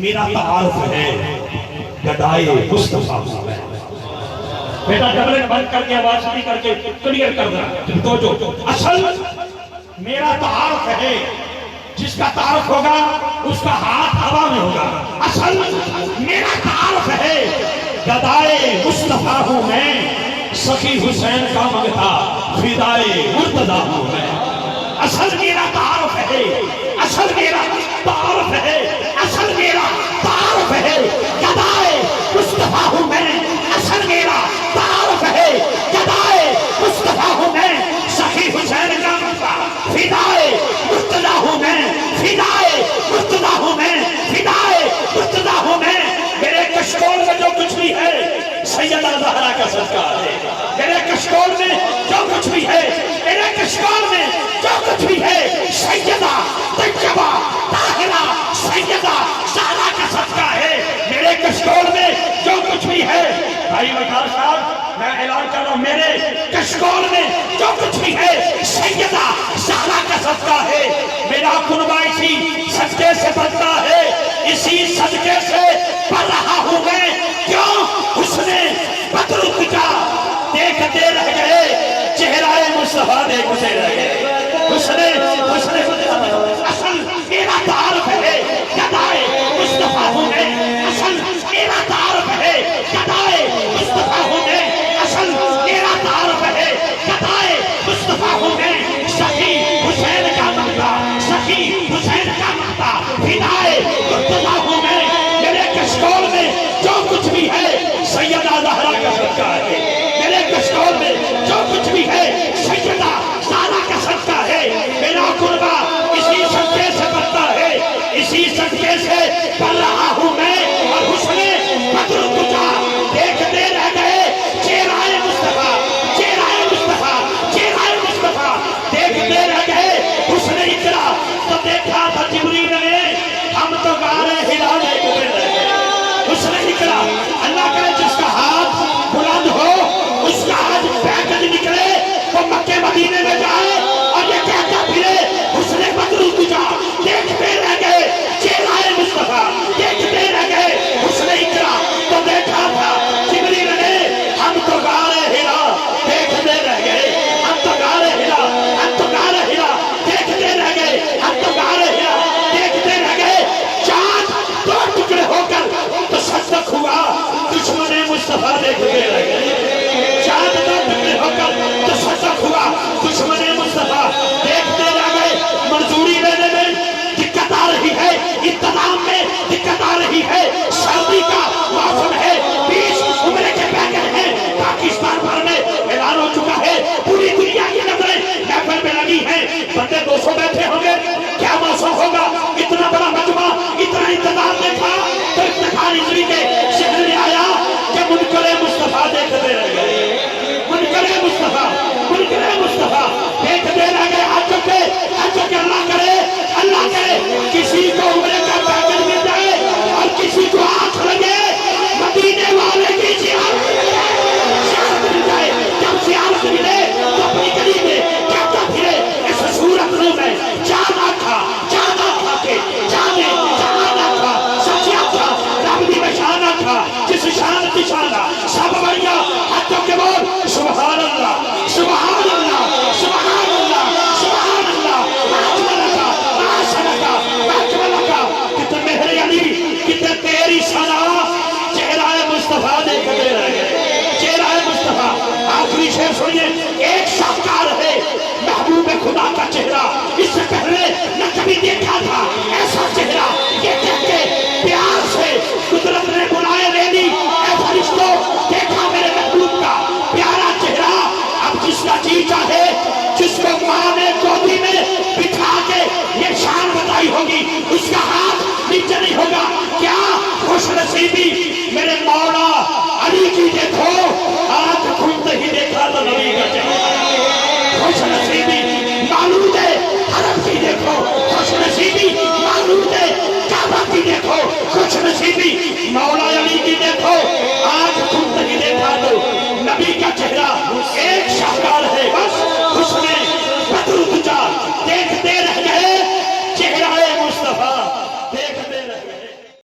میرا تعارف ہے گدائے مصطفیٰ میں. بیٹا ڈبل بند کر کے آواز نہیں کر کے کلیئر کر رہا تو جو اصل میرا تعارف ہے جس کا تعارف ہوگا اس کا ہاتھ ہوا میں ہوگا. اصل میرا تعارف ہے گدائے مصطفیٰ ہوں میں, سخی حسین کا منگتا فدائے مرتضیٰ ہوں میں. اصل میرا تعارف ہے, اصل میرا تعارف ہے, اصل میرا تعارف ہے گدائے مصطفیٰ ہوں میں. اصل میرا تعارف ہے گدائے مصطفیٰ ہوں میں, سخی حسین کا منگتا فدائے مرتضیٰ ہوں میں. فدائے مرتضیٰ ہوں میں, فدائے مرتضیٰ ہوں میں. میرے کشکول میں جو کچھ بھی ہے سیدہ زہرا کا صدقہ ہے. میرے کشکول میں جو کچھ بھی ہے, میرے کشکول میں جو کچھ بھی ہے سیدہ طیبہ طاہرہ سیدہ زہرا کا صدقہ ہے. میرے کشکول میں جو کچھ بھی ہے, بھائی وقار صاحب میں اعلان کر رہا ہوں, میرے کشکول میں جو کچھ بھی ہے سیدہ زہرا کا صدقہ ہے. میرا کنبہ اسی صدقے سے بنتا ہے, اسی صدقے سے پڑھ رہا ہوں میں. کیوں حسن بدر کا دیکھتے رہ گئے, چہرہ مصطفیٰ دیکھتے رہ گئے. حسن اصل میرا تعارف ہے گدائے مصطفیٰ ہوں میں. اصل میرا تعارف ہے گدائے مصطفیٰ ہوں میں. اصل میرا تعارف ہے گدائے مصطفیٰ ہوں میں. سخی حسین کا منگتا, سخی حسین کا منگتا فدائے مرتضیٰ ہوں میں. میرے کشکول میں جو کچھ بھی ہے سیدہ زہرا کا صدقہ ہے. میرے کشکول میں جو کچھ بھی ہے سیدہ زہرا کا صدقہ ہے. میرا قربہ اسی صدقے سے بنتا ہے, اسی صدقے سے پڑھ رہا ہوں میں. اور حسن بدر کا دیکھتے رہ گئے, چہرہ مصطفیٰ, چہرہ مصطفیٰ, چہرہ مصطفیٰ دیکھتے رہ گئے. حسن اقرا تو دیکھا تھا جبریل نے, ہم تو غارِ ہرا دیکھتے رہ گئے. حسن اقرا اللہ کرے جس کا ہاتھ بلند ہو اس کا آج پیکج نکلے, وہ مکے مدینے میں جائے اور یہ کہتا پھرے حسن بدر تجھا دیکھتے رہ گئے, چہرہ مصطفیٰ دیکھتے رہ گئے. حسن اقرا تو دیکھا تھا جبریل نے, ہم تو غارِ ہرا دیکھتے رہ گئے. ہم تو غارِ ہرا, ہم تو غارِ ہرا دیکھتے رہ گئے. ہم تو غارِ ہرا دیکھتے رہ گئے. چاند دو ٹکڑے ہو کر تو صدق ہوا, دشمن مصطفیٰ دیکھتے رہ گئے. چاند دو ٹکڑے ہو کر تو صدق ہوا, دشمن مصطفیٰ دیکھتے رہ گئے. منظوری لینے میں دقت آ رہی ہے, انتظام میں دقت آ رہی ہے. سردی کا موسم ہے, 20 عمرے کے پیکج ہیں. پاکستان بھر میں اعلان ہو چکا ہے, پوری دنیا کی نظریں محفل میں لگی ہیں. بندے 200 بیٹھے ہوں گے, کیا موسم ہوگا. اتنا بڑا مجمع, اتنا انتظام دیکھا تو افتخار اجری کے شہر میں آیا کہ منکر مصطفیٰ دیکھتے رہ گئے. منکر مصطفیٰ, منکر مصطفیٰ دیکھتے رہ گئے. آج کے اللہ کرے کسی کو عمرے کا پیکج مل جائے اور کسی کو آنکھ لگے مدینے والے کی زیارت مل جائے. جب زیارت ملے تو اپنی گلی میں کہتا پھرے اس صورت میں جانا تھا, جانا تھا کہ جانے جانا تھا, سچیا تھا رب دی بشانہ تھا, جس شان کی شانہ سب بڑھیا ہاتھوں کے بول سبحان اللہ, سبحان اللہ, سبحان اللہ, سبحان اللہ. کتنے مہر علی, کتنے تیری ثنا, چہرہ مصطفیٰ دیکھتے رہ گئے. چہرہ مصطفیٰ. آخری شعر سنیے, ایک شاہکار ہے محبوب خدا کا چہرہ, اس سے پہلے نہ کبھی دیکھا تھا